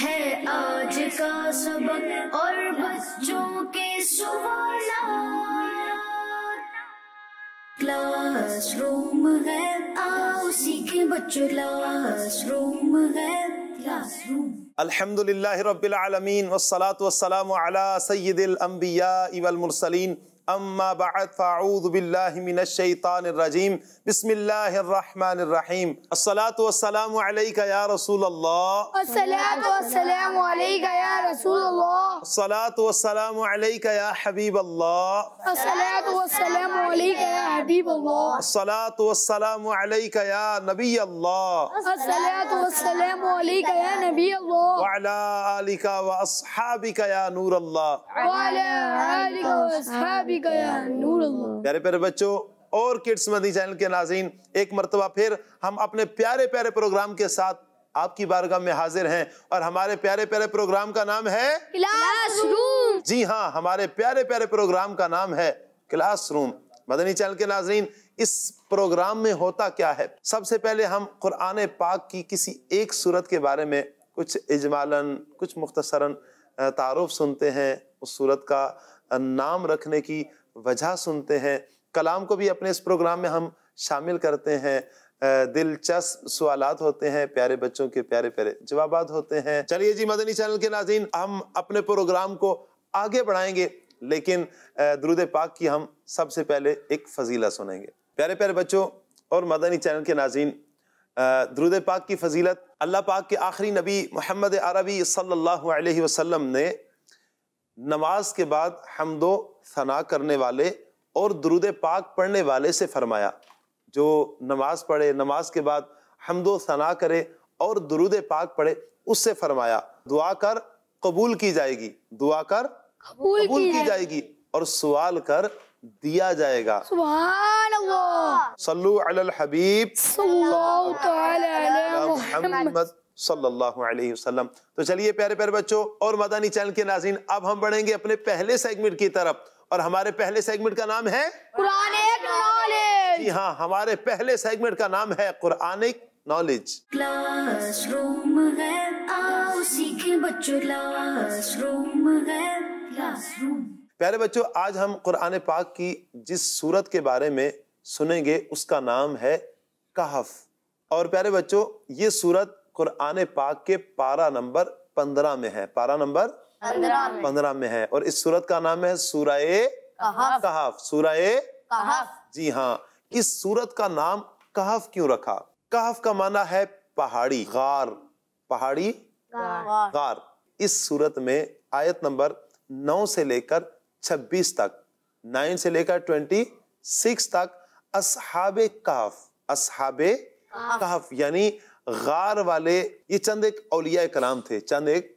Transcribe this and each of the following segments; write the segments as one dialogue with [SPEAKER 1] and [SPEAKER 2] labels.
[SPEAKER 1] ہے آج کا سبق اور بچوں کے سوالات، کلاس روم ہے آؤ سیکھیں بچوں، کلاس روم ہے کلاس روم۔
[SPEAKER 2] الحمدللہ رب العالمین والصلاة والسلام علی سید الانبیاء والمرسلین، اما بعد فاعوذ باللہ من الشیطان الرجیم، بسم اللہ الرحمن الرحیم۔ الصلاة والسلام علیک یا رسول اللہ،
[SPEAKER 3] الصلاة والسلام علیک یا رسول اللہ،
[SPEAKER 2] الصلاة والسلام علیک یا حبیب اللہ،
[SPEAKER 3] الصلاة والسلام علیک یا حبیب اللہ،
[SPEAKER 2] الصلاة والسلام علیک یا نبی اللہ،
[SPEAKER 3] الصلاة والسلام علیک یا نبی اللہ،
[SPEAKER 2] وعلی آلک واصحابک یا نور اللہ۔
[SPEAKER 3] وعلی آلک واصحابک یا نور اللہ۔
[SPEAKER 2] پیارے پیارے بچوں اور کڈس مدنی چینل کے ناظرین، ایک مرتبہ پھر ہم اپنے پیارے پیارے پروگرام کے ساتھ آپ کی بارگاہ میں حاضر ہیں، اور ہمارے پیارے پیارے پروگرام کا نام ہے
[SPEAKER 3] کلاس روم۔
[SPEAKER 2] جی ہاں، ہمارے پیارے پیارے پروگرام کا نام ہے کلاس روم۔ مدنی چینل کے ناظرین، اس پروگرام میں ہوتا کیا ہے؟ سب سے پہلے ہم قرآن پاک کی کسی ایک سورت کے بارے میں کچھ اجمالاً، کچھ مختصراً تعارف سنتے ہیں، اس سورت کا نام رکھنے کی وجہ سنتے ہیں، کلام کو بھی اپنے اس پروگرام میں ہم شامل کرتے ہیں، دلچسپ سوالات ہوتے ہیں، پیارے بچوں کے پیارے پیارے جوابات ہوتے ہیں۔ چلیے جی مدنی چینل کے ناظرین، ہم اپنے پروگرام کو آگے بڑھائیں گے، لیکن درود پاک کی ہم سب سے پہلے ایک فضیلت سنیں گے۔ پیارے پیارے بچوں اور مدنی چینل کے ناظرین، درود پاک کی فضیلت اللہ پاک کے آخری نبی محمد عربی صلی اللہ علیہ وسلم نے نماز کے بعد حمد و ثنا کرنے والے اور درود پاک پڑھنے والے سے فرمایا۔ جو نماز پڑھے، نماز کے بعد حمد و ثنا کرے اور درود پاک پڑھے، اس سے فرمایا دعا کر قبول کی جائے گی، دعا کر قبول کی جائے گی، اور سوال کر دیا جائے گا۔
[SPEAKER 3] سبحان اللہ،
[SPEAKER 2] صلو علی الحبیب
[SPEAKER 3] صلی اللہ تعالی علی محمد۔
[SPEAKER 2] صلی اللہ علیہ وسلم۔ تو چلیے پیارے پیارے بچوں اور مدنی چینل کے ناظرین، اب ہم بڑھیں گے اپنے پہلے سیگمنٹ کی طرف، اور ہمارے پہلے سیگمنٹ کا نام ہے
[SPEAKER 3] قرآنک نالج۔
[SPEAKER 2] جی ہاں، ہمارے پہلے سیگمنٹ کا نام ہے قرآنک نالج۔
[SPEAKER 1] کلاس روم ہے آؤ سیکھیں بچوں، کلاس روم ہے کلاس روم۔
[SPEAKER 2] پیارے بچوں، آج ہم قرآن پاک کی جس سورت کے بارے میں سنیں گے اس کا نام ہے کہف۔ اور پیارے بچوں، یہ سورت قرآن پاک کے پارہ نمبر 15 میں ہے، پارہ نمبر 15 میں ہے، اور اس سورت کا نام ہے سورہ کہف۔ سورہ
[SPEAKER 3] کہف۔
[SPEAKER 2] جی ہاں، اس سورت کا نام کہف کیوں رکھا؟ کہف کا معنی ہے پہاڑی، غار، پہاڑی غار۔ اس سورت میں آیت نمبر 9 سے لے کر 26 تک، 9 سے لے کر 26 تک اصحاب کہف، اصحاب کہف یعنی غار والے، یہ چند ایک اولیاء کرام تھے، چند ایک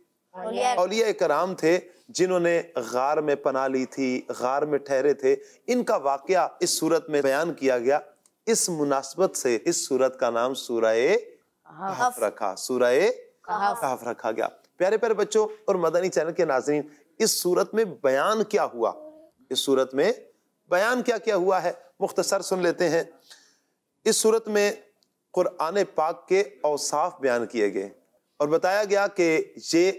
[SPEAKER 2] اولیاء کرام تھے جنہوں نے غار میں پناہ لی تھی، غار میں ٹھہرے تھے۔ ان کا واقعہ اس سورت میں بیان کیا گیا۔ اس مناسبت سے اس سورت کا نام سورہ کہف رکھا، سورہ کہف رکھا گیا۔ پیارے پیارے بچوں اور مدنی چینل کے ناظرین، اس سورت میں بیان کیا ہوا؟ اس سورت میں بیان کیا ہوا ہے، مختصر سن لیتے ہیں۔ اس سورت میں قرآن پاک کے اوصاف بیان کیے گئے، اور بتایا گیا کہ یہ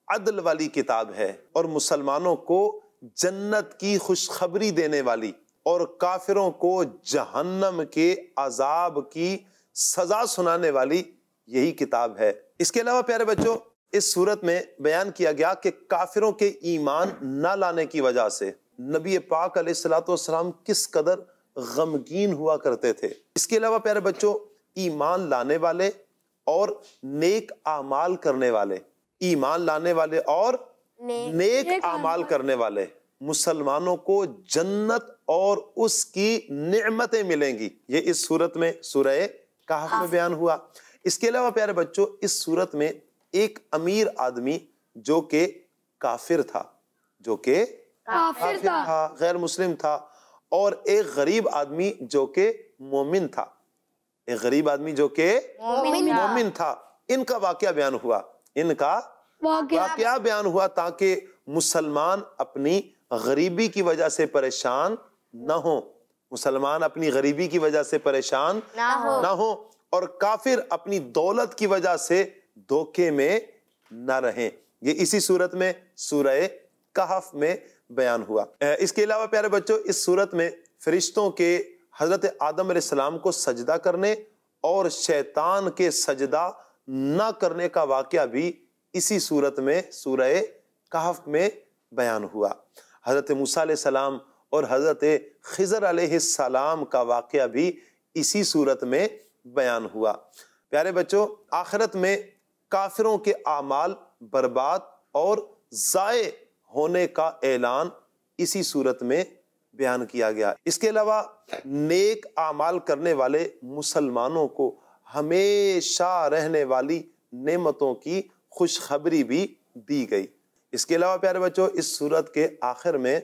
[SPEAKER 2] عدل والی کتاب ہے، اور مسلمانوں کو جنت کی خوشخبری دینے والی اور کافروں کو جہنم کے عذاب کی سزا سنانے والی یہی کتاب ہے۔ اس کے علاوہ پیارے بچوں، اس صورت میں بیان کیا گیا کہ کافروں کے ایمان نہ لانے کی وجہ سے نبی پاک علیہ الصلوۃ والسلام کس قدر غمگین ہوا کرتے تھے۔ اس کے علاوہ پیارے بچوں، ایمان لانے والے اور نیک اعمال کرنے والے، ایمان لانے والے اور نیک اعمال کرنے والے مسلمانوں کو جنت اور اس کی نعمتیں ملیں گی، یہ اس صورت میں سورہ کہف میں بیان ہوا۔ اس کے علاوہ پیارے بچوں، اس صورت میں ایک امیر آدمی جو کہ کافر تھا، جو کہ کافر تھا، غیر مسلم تھا، اور ایک غریب آدمی جو کہ مومن تھا، ایک غریب آدمی جو کہ مومن تھا۔ ان کا واقعہ بیان ہوا، ان کا واقعہ بیان ہوا تاکہ مسلمان اپنی غریبی کی وجہ سے پریشان نہ ہوں، مسلمان اپنی غریبی کی وجہ سے پریشان نہ ہوں، اور کافر اپنی دولت کی وجہ سے دھوکے میں نہ رہیں۔ یہ اسی صورت میں سورہ کہف میں بیان ہوا۔ اس کے علاوہ پیارے بچوں اس صورت میں فرشتوں کے حضرت آدم علیہ السلام کو سجدہ کرنے اور شیطان کے سجدہ نہ کرنے کا واقعہ بھی اسی صورت میں سورہ کہف میں بیان ہوا۔ حضرت موسیٰ علیہ السلام اور حضرت خضر علیہ السلام کا واقعہ بھی اسی صورت میں بیان ہوا۔ پیارے بچوں آخرت میں کافروں کے اعمال برباد اور ضائع ہونے کا اعلان اسی صورت میں بیان کیا گیا۔ اس کے علاوہ نیک اعمال کرنے والے مسلمانوں کو ہمیشہ رہنے والی نعمتوں کی خوشخبری بھی دی گئی۔ اس کے علاوہ پیارے بچوں اس صورت کے آخر میں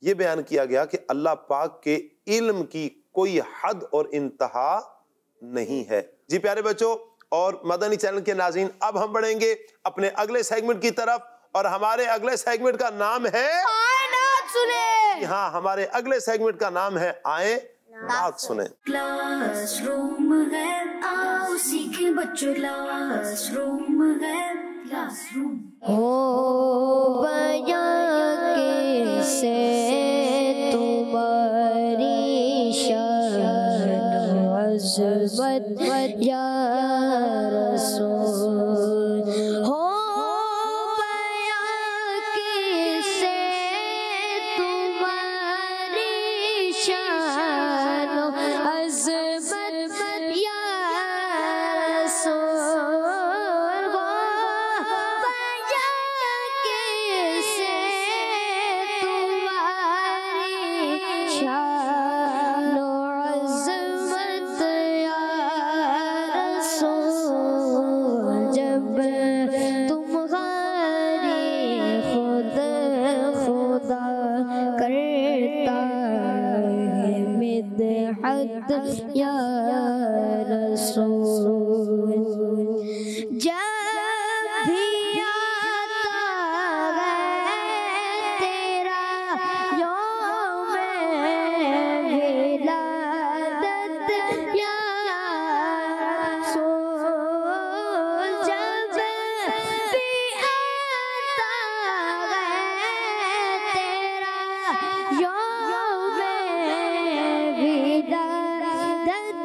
[SPEAKER 2] یہ بیان کیا گیا کہ اللہ پاک کے علم کی کوئی حد اور انتہا نہیں ہے۔ جی پیارے بچوں اور مدنی چینل کے ناظرین اب ہم بڑھیں گے اپنے اگلے سیگمنٹ کی طرف اور ہمارے اگلے سیگمنٹ کا نام ہے
[SPEAKER 3] نعت سنیں۔
[SPEAKER 2] ہاں ہمارے اگلے سیگمنٹ کا نام ہے آئیں نعت سنیں۔
[SPEAKER 1] کلاس روم ہے آؤ سیکھیں بچوں کلاس روم ہے کلاس روم
[SPEAKER 3] ہو بیاں کیسے تمہاری شان عظمت یا رسول، ہو بیاں کیسے تمہاری شان عظمت یا رسول، یا رسول، جب بھی آتا ہے تیرا یوم ولادت یا رسول، جب بھی آتا ہے تیرا یوم ولادت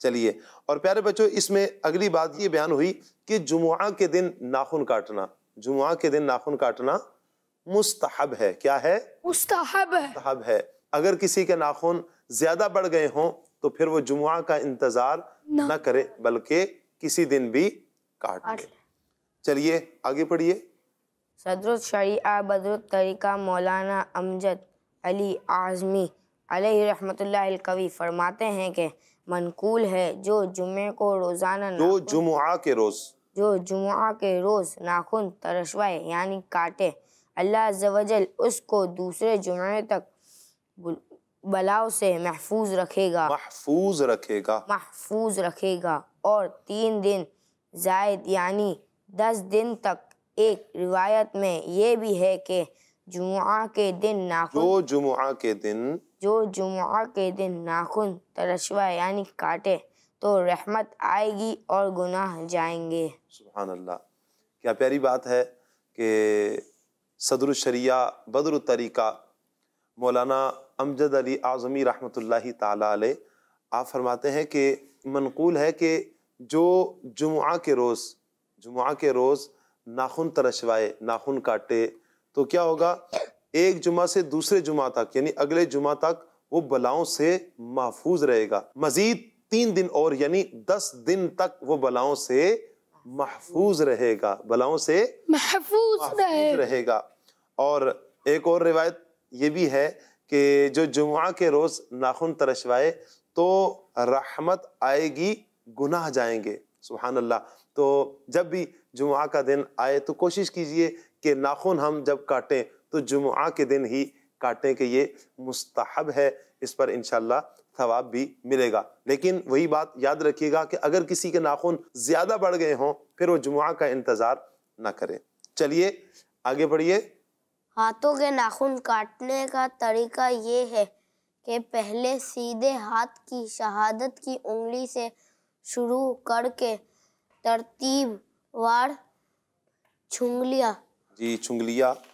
[SPEAKER 2] چلیے، اور پیارے بچوں اس میں اگلی بات یہ بیان ہوئی کہ جمعہ کے دن ناخن کاٹنا، جمعہ کے دن ناخن کاٹنا مستحب ہے. کیا ہے؟
[SPEAKER 3] مستحب ہے.
[SPEAKER 2] مستحب ہے. اگر کسی کے ناخن زیادہ بڑھ گئے ہوں تو پھر وہ جمعہ کا انتظار نہ کرے بلکہ کسی دن بھی کاٹ لے. چلیے آگے پڑھیے.
[SPEAKER 4] صدر الشریعہ بدر الطریقہ مولانا امجد علی اعظمی علیہ رحمۃ اللہ القوی فرماتے ہیں کہ منقول ہے جو جمعے کو روزانہ
[SPEAKER 2] جو جمعہ کے روز ناخن ترشوائے یعنی کاٹے، اللہ عز و جل اس کو دوسرے جمعے تک بلاؤں سے محفوظ رکھے گا اور 3 دن زائد یعنی 10 دن تک. ایک روایت میں یہ بھی ہے کہ جمعہ کے دن ناخن ترشوائے یعنی کاٹے تو رحمت آئے گی اور گناہ جائیں گے. سبحان اللہ، کیا پیاری بات ہے کہ صدر الشریعہ بدر الطریقہ مولانا امجد علی اعظمی رحمۃ اللہ تعالی علیہ آپ فرماتے ہیں کہ منقول ہے کہ جو جمعہ کے روز ناخن ترشوائے، ناخن کاٹے تو کیا ہوگا، ایک جمعہ سے دوسرے جمعہ تک یعنی اگلے جمعہ تک وہ بلاؤں سے محفوظ رہے گا. مزید 3 دن اور یعنی 10 دن تک وہ بلاؤں سے محفوظ رہے گا، رہے گا. اور ایک اور روایت یہ بھی ہے کہ جو جمعہ کے روز ناخن ترشوائے تو رحمت آئے گی، گناہ جائیں گے. سبحان اللہ. تو جب بھی جمعہ کا دن آئے تو کوشش کیجئے کہ ناخن ہم جب کاٹیں تو جمعہ کے دن ہی کاٹیں کہ یہ مستحب ہے، اس پر انشاءاللہ ثواب بھی ملے گا. لیکن وہی بات یاد رکھیے گا کہ اگر کسی کے ناخن زیادہ بڑھ گئے ہوں پھر وہ جمعہ کا انتظار نہ کرے. چلیے آگے بڑھیے.
[SPEAKER 5] ہاتھوں کے ناخن کاٹنے کا طریقہ یہ ہے کہ پہلے سیدھے ہاتھ کی شہادت کی انگلی سے شروع کر کے ترتیب وار چھنگلیاں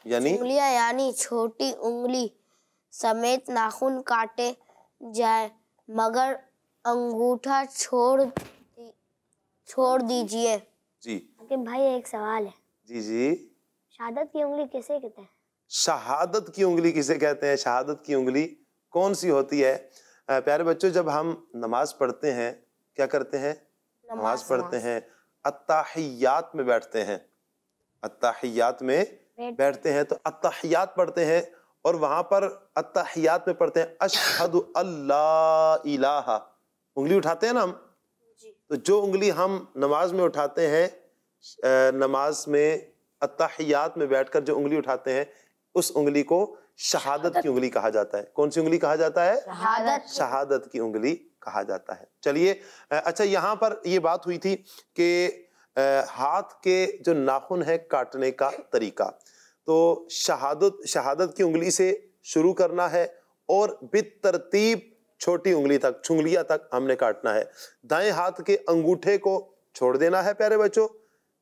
[SPEAKER 5] یعنی چھوٹی انگلی سمیت ناخن کاٹے جائے مگر انگوٹھا چھوڑ دیجئے.
[SPEAKER 2] جی
[SPEAKER 5] بھائی ایک سوال ہے.
[SPEAKER 2] جی
[SPEAKER 5] شہادت کی انگلی کسے کہتے ہیں؟
[SPEAKER 2] شہادت کی انگلی کسے کہتے ہیں؟ شہادت کی انگلی کون سی ہوتی ہے؟ پیارے بچوں جب ہم نماز پڑھتے ہیں کیا کرتے ہیں؟ نماز پڑھتے ہیں، اتحیات میں بیٹھتے ہیں، تو اتحیات پڑھتے ہیں اور وہاں پر اتحیات میں پڑھتے ہیں اشہد اللہ الہ، انگلی اٹھاتے ہیں نا ہم. تو جو انگلی ہم نماز میں اٹھاتے ہیں، نماز میں اتحیات میں بیٹھ کر جو انگلی اٹھاتے ہیں اس انگلی کو شہادت کی انگلی کہا جاتا ہے. کون سی انگلی کہا جاتا ہے؟ شہادت کی انگلی کہا جاتا ہے. چلیے اچھا، یہاں پر یہ بات ہوئی تھی کہ ہاتھ کے جو ناخن ہے کاٹنے کا طریقہ، تو شہادت کی انگلی سے شروع کرنا ہے اور بالترتیب چھوٹی انگلی تک، چھنگلیاں تک ہم نے کاٹنا ہے. دائیں ہاتھ کے انگوٹھے کو چھوڑ دینا ہے. پیارے بچوں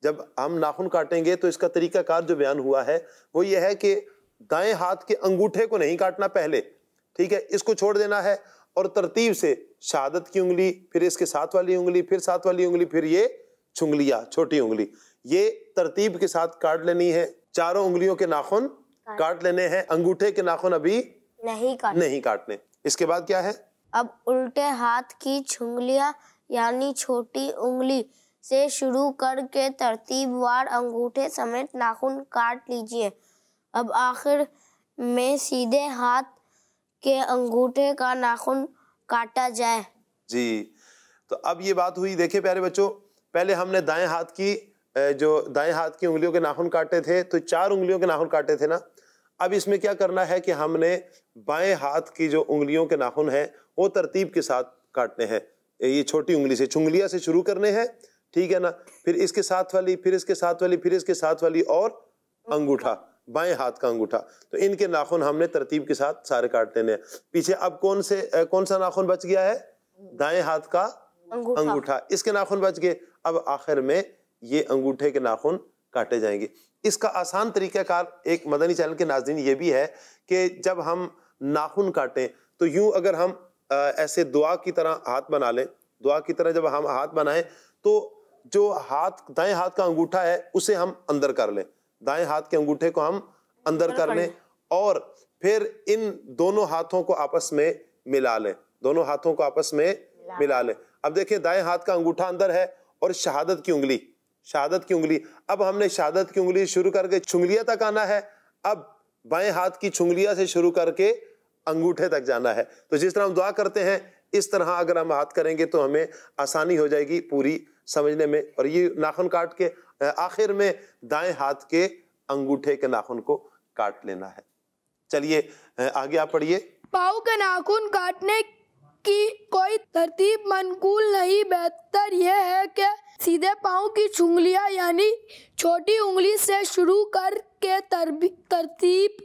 [SPEAKER 2] جب ہم ناخن کاٹیں گے تو اس کا طریقہ کار جو بیان ہوا ہے وہ یہ ہے کہ دائیں ہاتھ کے انگوٹھے کو نہیں کاٹنا پہلے، ٹھیک ہے، اس کو چھوڑ دینا ہے اور ترتیب سے شہادت کی انگلی، پھر اس کے ساتھ والی انگلی، پھر ساتھ والی انگلی، پھر یہ چھنگلیاں چھوٹی انگلی، یہ ترتیب کے ساتھ کاٹ لینی ہے. چاروں انگلیوں کے ناخن کاٹ لینے ہیں، انگوٹھے کے ناخن ابھی نہیں کاٹنے. اس کے بعد کیا ہے؟
[SPEAKER 5] اب الٹے ہاتھ کی چھنگلیاں یعنی چھوٹی انگلی سے شروع کر کے ترتیب وار انگوٹھے سمیت ناخن کاٹ لیجئے. اب آخر میں سیدھے ہاتھ کے انگوٹھے کا ناخن کاٹا جائے.
[SPEAKER 2] جی تو اب یہ بات ہوئی، دیکھیں پیارے بچوں پہلے ہم نے دائیں ہاتھ کی انگلیوں کے ناخن کاٹے تھے تو 4 انگلیوں کے ناخن کاٹے تھے نا. اب اس میں کیا کرنا ہے کہ ہم نے بائیں ہاتھ کی جو انگلیوں کے ناخن ہیں وہ ترتیب کے ساتھ کاٹنے ہیں. یہ چھوٹی انگلی سے چھنگلیاں سے شروع کرنے ہیں، ٹھیک ہے نا، پھر اس کے ساتھ والی، پھر اس کے ساتھ والی، پھر اس کے ساتھ والی اور انگوٹھا، بائیں ہاتھ کا انگوٹھا. تو ان کے ناخن ہم نے ترتیب کے ساتھ سارے کاٹ لینے ہیں. پیچھے اب کون سا ناخن بچ گیا ہے؟ دائیں ہاتھ کا انگوٹھا، اس کے ناخن بچ گئے. اب آخر میں یہ انگوٹھے کے ناخن کاٹے جائیں گے. اس کا آسان طریقہ کار ایک مدنی چینل کے ناظرین یہ بھی ہے کہ جب ہم ناخن کاٹیں تو یوں اگر ہم ایسے دعا کی طرح ہاتھ بنا لیں دعا کی طرح جب ہم ہاتھ بنائیں تو جو دائیں ہاتھ کا انگوٹھا ہے اسے ہم اندر کر لیں، دائیں ہاتھ کے انگوٹھے کو ہم اندر کر لیں اور پھر ان دونوں ہاتھوں کو آپس میں ملا لیں، دونوں ہاتھوں کو آپس میں ملا لیں۔ اب دیکھیں دائیں ہاتھ کا انگوٹھا اندر ہے اور شہادت کی انگلی، اب ہم نے شہادت کی انگلی شروع کر کے چھنگلیاں تک آنا ہے، اب بائیں ہاتھ کی چھنگلیاں سے شروع کر کے انگوٹھے تک جانا ہے۔ تو جس طرح ہم دعا کرتے ہیں اس طرح اگر ہم ہاتھ کریں گے تو ہمیں آسانی ہو جائے گی پوری سمجھنے میں، اور یہ ناخن کاٹ کے آخر میں دائیں ہاتھ کے انگوٹھے کے ناخن کو کاٹ لینا ہے۔ چلیے آگے آپ پڑھیے۔
[SPEAKER 3] پاؤں کے ناخن کاٹنے کی کوئی ترتیب منقول نہیں، بہتر یہ ہے کہ سیدھے پاؤں کی چھنگلیاں یعنی چھوٹی انگلی سے شروع کر کے ترتیب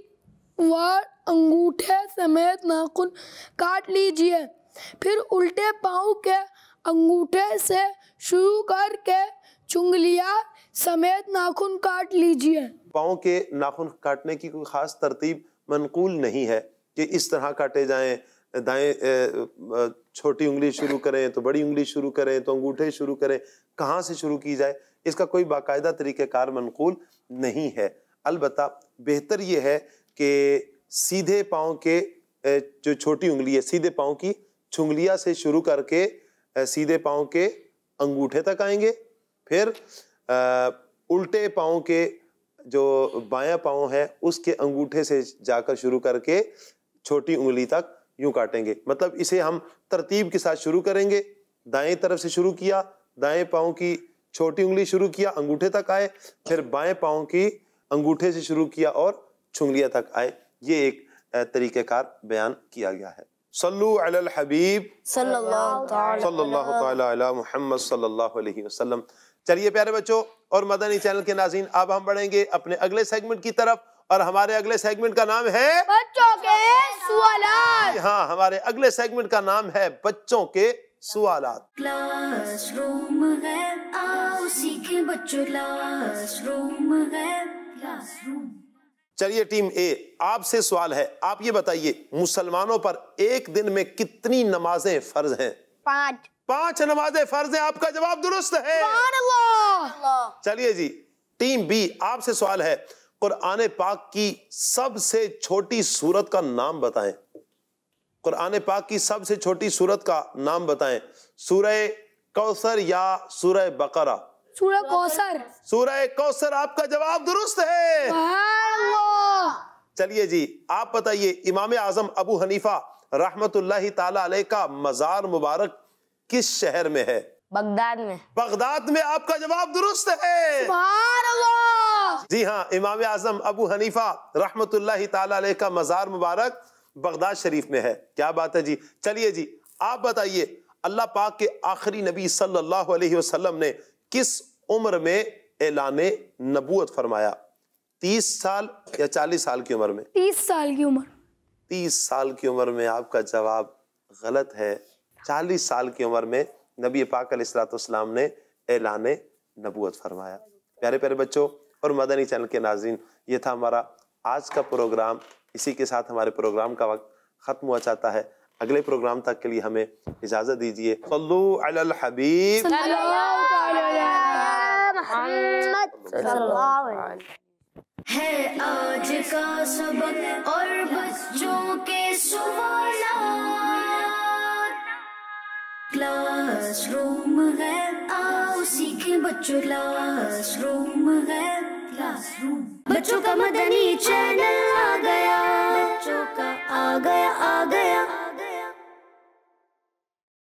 [SPEAKER 3] وار انگوٹھے سمیت ناخن کاٹ لیجئے، پھر الٹے پاؤں کے انگوٹھے سے شروع کر کے چھنگلیاں سمیت ناخن کاٹ لیجئے۔
[SPEAKER 2] پاؤں کے ناخن کاٹنے کی کوئی خاص ترتیب منقول نہیں ہے کہ اس طرح کاٹے جائیں، دائیں چھوٹی انگلی شروع کریں تو بڑی انگلی شروع کریں تو انگوٹھے شروع کریں، کہاں سے شروع کی جائے، اس کا کوئی باقاعدہ طریقہ کار منقول نہیں ہے۔ البتہ بہتر یہ ہے کہ سیدھے پاؤں کے جو چھوٹی انگلی ہے سیدھے پاؤں کی چھنگلیاں سے شروع کر کے سیدھے پاؤں کے انگوٹھے تک آئیں گے، پھر الٹے پاؤں کے جو بایاں پاؤں ہے اس کے انگوٹھے سے جا کر شروع کر کے چھوٹی انگلی تک یوں کاٹیں گے۔ مطلب اسے ہم ترتیب کے ساتھ شروع کریں گے، دائیں طرف سے شروع کیا، دائیں پاؤں کی چھوٹی انگلی شروع کیا، انگوٹھے تک آئے، پھر بائیں پاؤں کی انگوٹھے سے شروع کیا اور چھنگلیاں تک آئے۔ یہ ایک طریقہ کار بیان کیا گیا ہے۔ صلو علی الحبیب
[SPEAKER 5] صلی اللہ
[SPEAKER 2] تعالی علی محمد صلی اللہ علیہ وسلم۔ چلیے پیارے بچوں اور مدنی چینل کے ناظرین، اب ہم بڑھیں گے اپنے اگلے سیگمنٹ کی طرف، اور ہمارے اگلے سیگمنٹ کا نام ہے
[SPEAKER 3] بچوں کے سوالات۔
[SPEAKER 2] ہاں، ہمارے اگلے سیگمنٹ کا نام ہے بچوں کے سوالات۔
[SPEAKER 1] کلاس روم ہے، آؤ سیکھیں بچوں، کلاس روم ہے، کلاس روم۔
[SPEAKER 2] چلیے ٹیم اے، آپ سے سوال ہے، آپ یہ بتائیے مسلمانوں پر ایک دن میں کتنی نمازیں فرض ہیں؟ 5 نمازیں فرض ہیں، آپ کا جواب درست ہے۔ چلیے جی ٹیم بی، آپ سے سوال ہے، قرآن پاک کی سب سے چھوٹی سورت کا نام بتائیں۔ قرآن پاک کی سب سے چھوٹی سورت کا نام بتائیں۔ سورہ کوثر یا سورہ بقرہ؟
[SPEAKER 3] سورہ کوثر۔
[SPEAKER 2] سورہ کوثر، آپ کا جواب درست ہے۔ چلیے جی آپ بتائیے، امام اعظم ابو حنیفہ رحمت اللہ تعالی علیہ کا مزار مبارک کس شہر میں ہے؟
[SPEAKER 4] بغداد میں۔
[SPEAKER 2] بغداد میں، آپ کا جواب درست ہے۔
[SPEAKER 3] سبحان اللہ۔
[SPEAKER 2] جی ہاں، امام اعظم ابو حنیفہ رحمت اللہ تعالی علیہ کا مزار مبارک بغداد شریف میں ہے۔ کیا بات ہے جی۔ چلیے جی آپ بتائیے، اللہ پاک کے آخری نبی صلی اللہ علیہ وسلم نے کس عمر میں اعلان نبوت فرمایا؟ 30 سال یا 40 سال کی عمر میں؟
[SPEAKER 3] 30 سال کی عمر۔
[SPEAKER 2] 30 سال کی عمر میں، آپ کا جواب غلط ہے۔ 40 سال کی عمر میں نبی پاک علیہ الصلوۃ والسلام نے اعلان نبوت فرمایا۔ پیارے پیارے بچوں اور مدنی چینل کے ناظرین، یہ تھا ہمارا آج کا پروگرام۔ اسی کے ساتھ ہمارے پروگرام کا وقت ختم ہوا چاہتا ہے۔ اگلے پروگرام تک کے لیے ہمیں اجازت دیجیے۔ صلو علی الحبیب
[SPEAKER 3] صلی اللہ علیہ
[SPEAKER 1] ہے آج کا سبق اور بچوں کے سوالات۔ کلاس روم ہے، آؤ سیکھیں بچوں، کلاس روم ہے، کلاس روم۔ بچوں کا مدنی چینل آ گیا، بچوں کا آ گیا